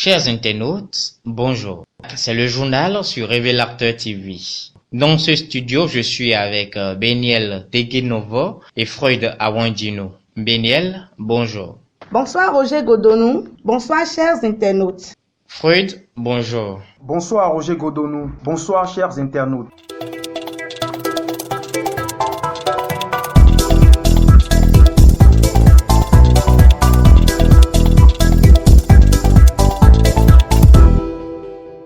Chers internautes, bonjour. C'est le journal sur Révélateur TV. Dans ce studio, je suis avec Beniel Teguenovo et Freud Awandino. Beniel, bonjour. Bonsoir Roger Godonou. Bonsoir chers internautes. Freud, bonjour. Bonsoir Roger Godonou. Bonsoir chers internautes.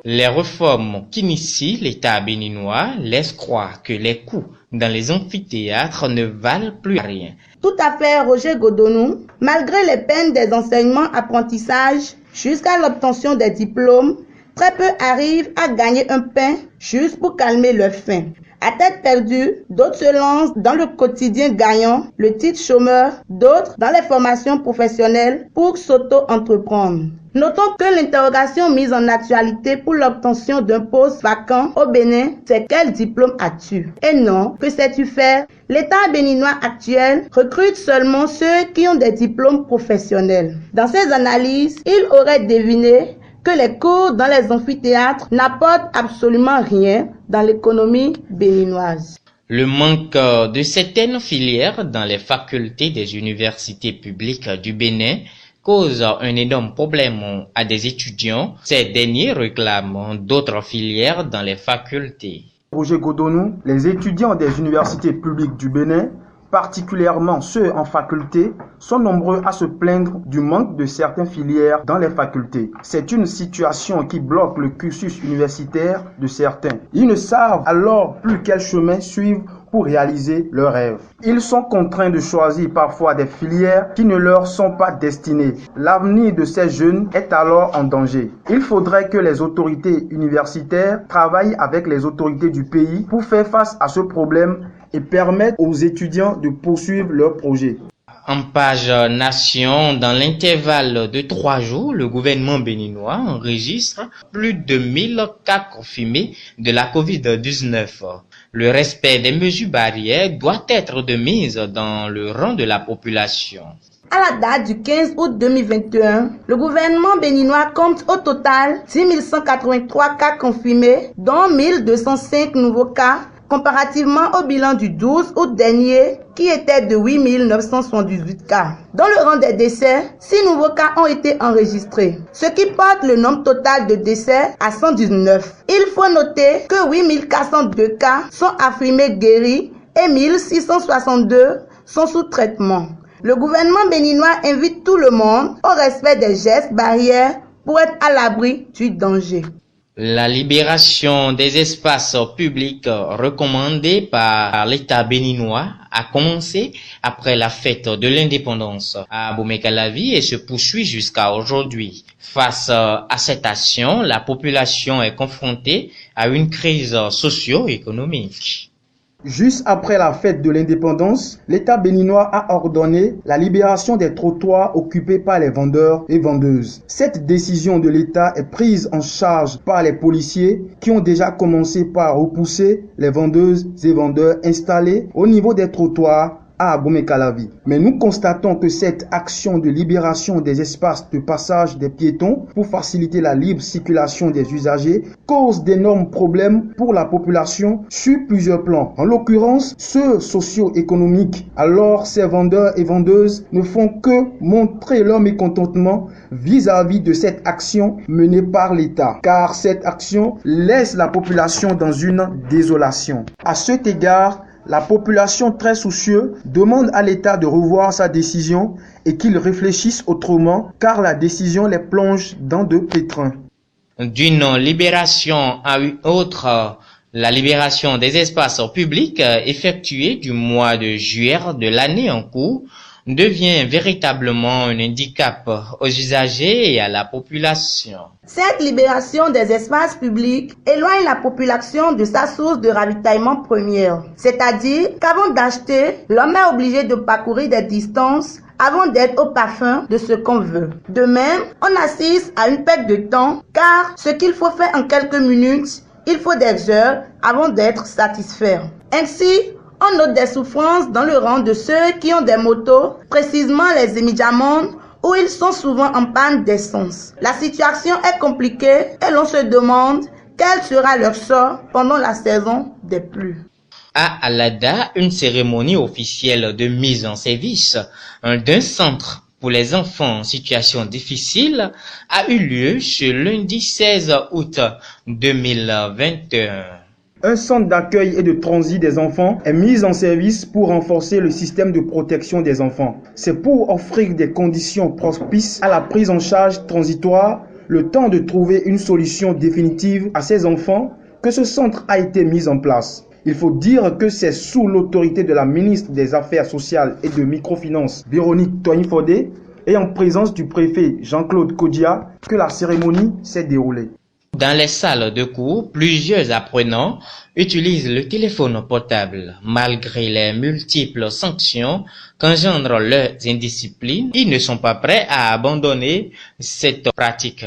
Les réformes qu'initie l'État béninois laissent croire que les coûts dans les amphithéâtres ne valent plus rien. Tout à fait Roger Godonou. Malgré les peines des enseignements-apprentissages jusqu'à l'obtention des diplômes, très peu arrivent à gagner un pain juste pour calmer leur faim. À tête perdue, d'autres se lancent dans le quotidien gagnant, le titre chômeur, d'autres dans les formations professionnelles pour s'auto-entreprendre. Notons que l'interrogation mise en actualité pour l'obtention d'un poste vacant au Bénin, c'est quel diplôme as-tu? Et non, que sais-tu faire? L'État béninois actuel recrute seulement ceux qui ont des diplômes professionnels. Dans ses analyses, il aurait deviné que les cours dans les amphithéâtres n'apportent absolument rien dans l'économie béninoise. Le manque de certaines filières dans les facultés des universités publiques du Bénin cause un énorme problème à des étudiants. Ces derniers réclament d'autres filières dans les facultés. Roger Godonou, les étudiants des universités publiques du Bénin, particulièrement ceux en faculté, sont nombreux à se plaindre du manque de certaines filières dans les facultés. C'est une situation qui bloque le cursus universitaire de certains. Ils ne savent alors plus quel chemin suivre pour réaliser leurs rêves. Ils sont contraints de choisir parfois des filières qui ne leur sont pas destinées. L'avenir de ces jeunes est alors en danger. Il faudrait que les autorités universitaires travaillent avec les autorités du pays pour faire face à ce problème et permettre aux étudiants de poursuivre leurs projets. En page Nation, dans l'intervalle de 3 jours, le gouvernement béninois enregistre plus de 1000 cas confirmés de la Covid-19. Le respect des mesures barrières doit être de mise dans le rang de la population. À la date du 15 août 2021, le gouvernement béninois compte au total 10 183 cas confirmés, dont 1205 nouveaux cas, comparativement au bilan du 12 août dernier, qui était de 8 978 cas. Dans le rang des décès, 6 nouveaux cas ont été enregistrés, ce qui porte le nombre total de décès à 119. Il faut noter que 8 402 cas sont affirmés guéris et 1662 sont sous traitement. Le gouvernement béninois invite tout le monde au respect des gestes barrières pour être à l'abri du danger. La libération des espaces publics recommandée par l'État béninois a commencé après la fête de l'indépendance à Abomey-Calavi et se poursuit jusqu'à aujourd'hui. Face à cette action, la population est confrontée à une crise socio-économique. Juste après la fête de l'indépendance, l'État béninois a ordonné la libération des trottoirs occupés par les vendeurs et vendeuses. Cette décision de l'État est prise en charge par les policiers qui ont déjà commencé par repousser les vendeuses et vendeurs installés au niveau des trottoirs à Abomey-Calavi. Mais nous constatons que cette action de libération des espaces de passage des piétons pour faciliter la libre circulation des usagers cause d'énormes problèmes pour la population sur plusieurs plans. En l'occurrence, ceux socio-économiques. Alors, ces vendeurs et vendeuses ne font que montrer leur mécontentement vis-à-vis de cette action menée par l'État, car cette action laisse la population dans une désolation. À cet égard, la population très soucieuse demande à l'État de revoir sa décision et qu'il réfléchisse autrement car la décision les plonge dans de pétrins. D'une libération à une autre, la libération des espaces publics effectuée du mois de juillet de l'année en cours devient véritablement un handicap aux usagers et à la population. Cette libération des espaces publics éloigne la population de sa source de ravitaillement première. C'est-à-dire qu'avant d'acheter, l'homme est obligé de parcourir des distances avant d'être au parfum de ce qu'on veut. De même, on assiste à une perte de temps car ce qu'il faut faire en quelques minutes, il faut des heures avant d'être satisfait. Ainsi, on note des souffrances dans le rang de ceux qui ont des motos, précisément les émijamondes, où ils sont souvent en panne d'essence. La situation est compliquée et l'on se demande quel sera leur sort pendant la saison des pluies. À Alada, une cérémonie officielle de mise en service d'un centre pour les enfants en situation difficile a eu lieu ce lundi 16 août 2021. Un centre d'accueil et de transit des enfants est mis en service pour renforcer le système de protection des enfants. C'est pour offrir des conditions propices à la prise en charge transitoire, le temps de trouver une solution définitive à ces enfants, que ce centre a été mis en place. Il faut dire que c'est sous l'autorité de la ministre des Affaires sociales et de Microfinance, Véronique Toigny-Fodé, et en présence du préfet Jean-Claude Kodia, que la cérémonie s'est déroulée. Dans les salles de cours, plusieurs apprenants utilisent le téléphone portable. Malgré les multiples sanctions qu'engendrent leurs indisciplines, ils ne sont pas prêts à abandonner cette pratique.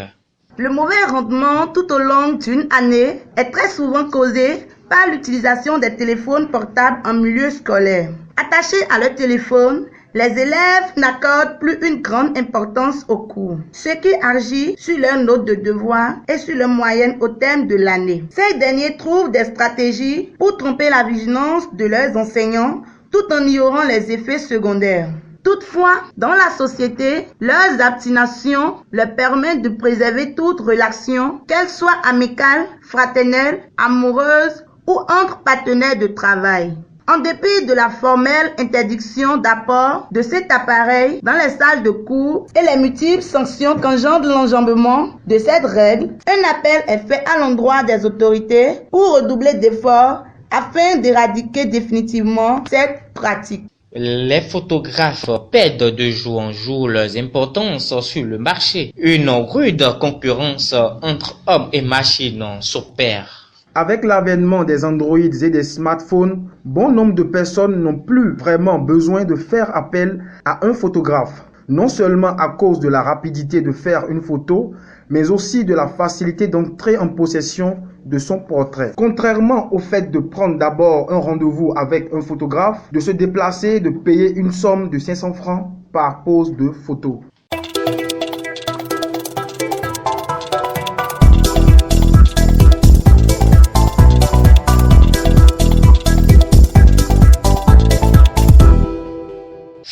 Le mauvais rendement tout au long d'une année est très souvent causé par l'utilisation des téléphones portables en milieu scolaire. Attachés à leur téléphone, les élèves n'accordent plus une grande importance aux cours, ce qui agit sur leurs notes de devoir et sur leur moyenne au terme de l'année. Ces derniers trouvent des stratégies pour tromper la vigilance de leurs enseignants tout en ignorant les effets secondaires. Toutefois, dans la société, leurs abstinations leur permettent de préserver toute relation, qu'elle soit amicale, fraternelle, amoureuse ou entre partenaires de travail. En dépit de la formelle interdiction d'apport de cet appareil dans les salles de cours et les multiples sanctions qu'engendre l'enjambement de cette règle, un appel est fait à l'endroit des autorités pour redoubler d'efforts afin d'éradiquer définitivement cette pratique. Les photographes perdent de jour en jour leur importance sur le marché. Une rude concurrence entre hommes et machines s'opère. Avec l'avènement des Android et des smartphones, bon nombre de personnes n'ont plus vraiment besoin de faire appel à un photographe. Non seulement à cause de la rapidité de faire une photo, mais aussi de la facilité d'entrer en possession de son portrait. Contrairement au fait de prendre d'abord un rendez-vous avec un photographe, de se déplacer et de payer une somme de 500 francs par pose de photo.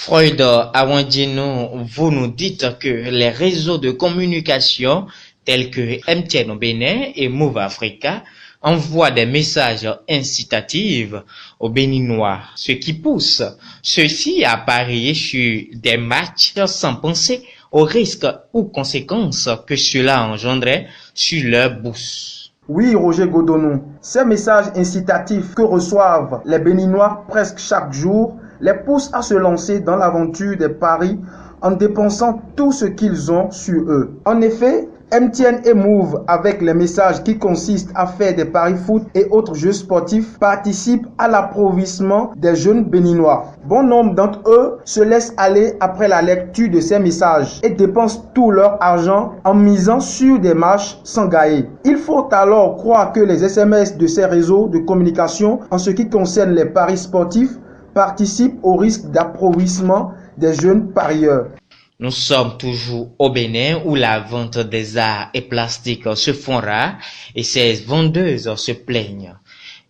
Freud Awandino, vous nous dites que les réseaux de communication tels que MTN au Bénin et Move Africa envoient des messages incitatifs aux Béninois, ce qui pousse ceux-ci à parier sur des matchs sans penser aux risques ou conséquences que cela engendrait sur leur bourse. Oui, Roger Godonou, ces messages incitatifs que reçoivent les Béninois presque chaque jour les poussent à se lancer dans l'aventure des paris en dépensant tout ce qu'ils ont sur eux. En effet, MTN et Move, avec les messages qui consistent à faire des paris foot et autres jeux sportifs, participent à l'appauvrissement des jeunes béninois. Bon nombre d'entre eux se laissent aller après la lecture de ces messages et dépensent tout leur argent en misant sur des matchs sans gagner. Il faut alors croire que les SMS de ces réseaux de communication, en ce qui concerne les paris sportifs, participent au risque d'appauvrissement des jeunes parieurs. Nous sommes toujours au Bénin où la vente des arts et plastiques se font rares et ces vendeuses se plaignent.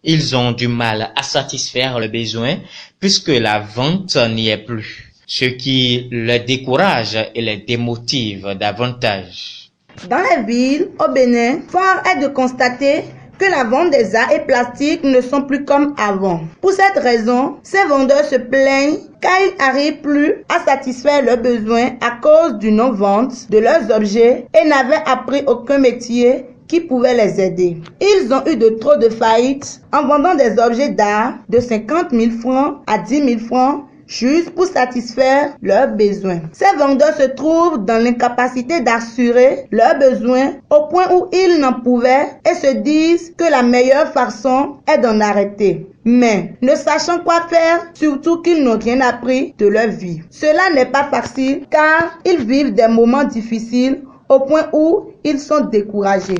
Ils ont du mal à satisfaire leurs besoins puisque la vente n'y est plus, ce qui les décourage et les démotive davantage. Dans les villes, au Bénin, fort est de constater que la vente des arts et plastiques ne sont plus comme avant. Pour cette raison, ces vendeurs se plaignent car ils n'arrivent plus à satisfaire leurs besoins à cause du non-vente de leurs objets et n'avaient appris aucun métier qui pouvait les aider. Ils ont eu de trop de faillites en vendant des objets d'art de 50 000 francs à 10 000 francs juste pour satisfaire leurs besoins. Ces vendeurs se trouvent dans l'incapacité d'assurer leurs besoins au point où ils n'en pouvaient et se disent que la meilleure façon est d'en arrêter. Mais ne sachant quoi faire, surtout qu'ils n'ont rien appris de leur vie. Cela n'est pas facile car ils vivent des moments difficiles au point où ils sont découragés.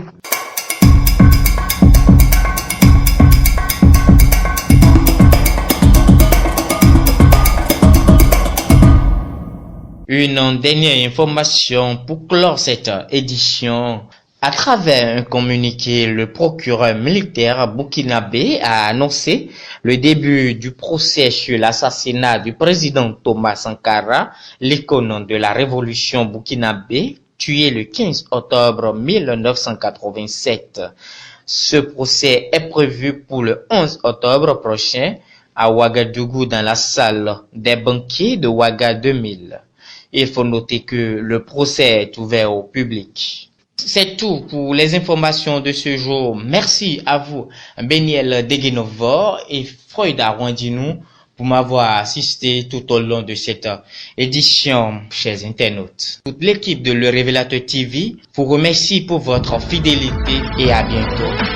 Une dernière information pour clore cette édition. À travers un communiqué, le procureur militaire burkinabé a annoncé le début du procès sur l'assassinat du président Thomas Sankara, l'icône de la révolution burkinabé, tué le 15 octobre 1987. Ce procès est prévu pour le 11 octobre prochain à Ouagadougou dans la salle des banquiers de Ouaga 2000. Il faut noter que le procès est ouvert au public. C'est tout pour les informations de ce jour. Merci à vous, Beniel Deguenovor et Freud Arwandinou, pour m'avoir assisté tout au long de cette édition, chers internautes. Toute l'équipe de Le Révélateur TV vous remercie pour votre fidélité et à bientôt.